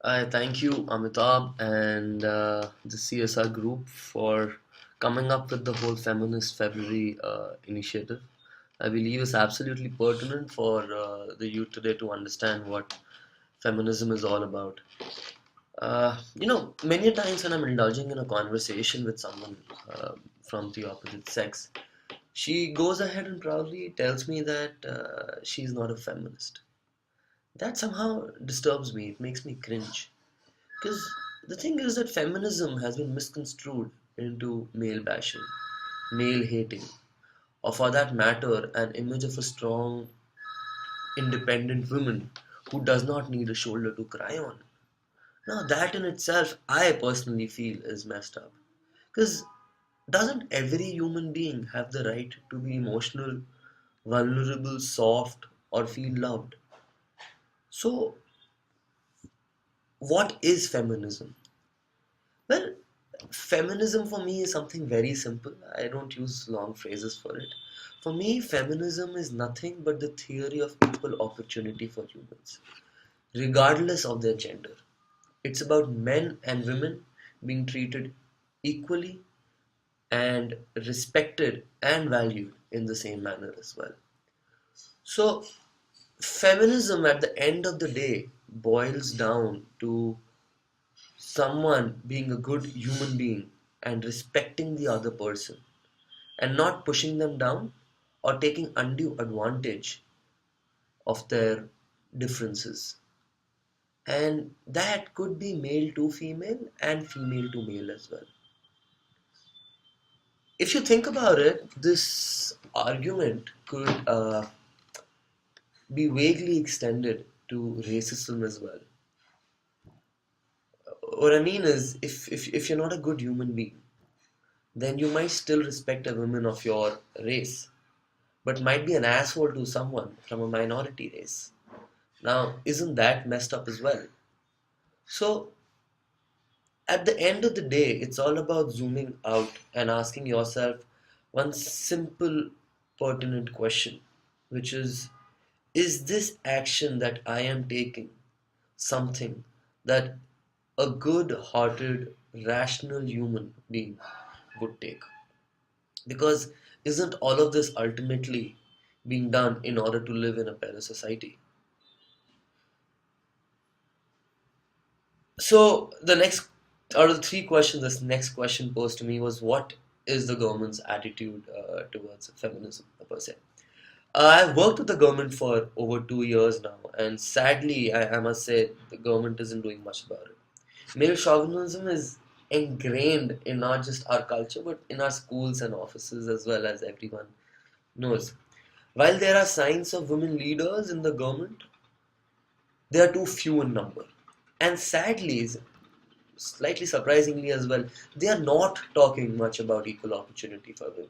I thank you, Amitabh, and the CSR group for coming up with the whole Feminist February initiative. I believe it's absolutely pertinent for the youth today to understand what feminism is all about. Many times when I'm indulging in a conversation with someone from the opposite sex, she goes ahead and proudly tells me that she's not a feminist. That somehow disturbs me, it makes me cringe. Because the thing is that feminism has been misconstrued into male bashing, male hating, or for that matter, an image of a strong, independent woman who does not need a shoulder to cry on. Now, that in itself, I personally feel is messed up. Because doesn't every human being have the right to be emotional, vulnerable, soft, or feel loved? So, what is feminism? Well, feminism for me is something very simple. I don't use long phrases for it. For me, feminism is nothing but the theory of equal opportunity for humans, regardless of their gender. It's about men and women being treated equally and respected and valued in the same manner as well. So, feminism at the end of the day boils down to someone being a good human being and respecting the other person and not pushing them down or taking undue advantage of their differences. And that could be male to female and female to male as well. If you think about it, this argument could be vaguely extended to racism as well. What I mean is, if you're not a good human being, then you might still respect a woman of your race, but might be an asshole to someone from a minority race. Now, isn't that messed up as well? So, at the end of the day, it's all about zooming out and asking yourself one simple, pertinent question, which is this action that I am taking something that a good hearted, rational human being would take? Because isn't all of this ultimately being done in order to live in a better society? So the next out of the three questions, this next question posed to me was, what is the government's attitude towards feminism per se? I've worked with the government for over 2 years now, and sadly, I must say the government isn't doing much about it. Male chauvinism is ingrained in not just our culture, but in our schools and offices as well, as everyone knows. While there are signs of women leaders in the government, they are too few in number. And sadly, slightly surprisingly as well, they are not talking much about equal opportunity for women.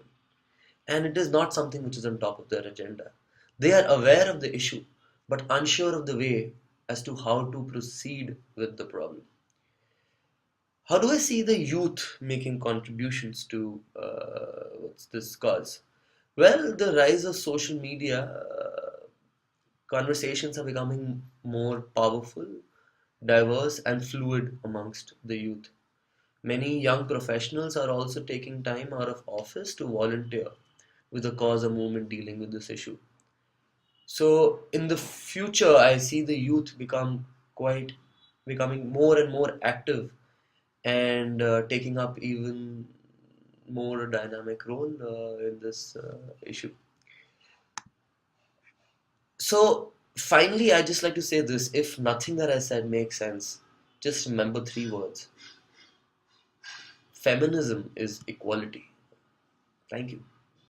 And it is not something which is on top of their agenda. They are aware of the issue, but unsure of the way as to how to proceed with the problem. How do I see the youth making contributions to what's this cause? Well, the rise of social media, conversations are becoming more powerful, diverse, and fluid amongst the youth. Many young professionals are also taking time out of office to volunteer with a cause or movement dealing with this issue. So in the future, I see the youth becoming more and more active and taking up even more dynamic role in this issue. So finally, I just like to say this: if nothing that I said makes sense, just remember three words: feminism is equality. Thank you.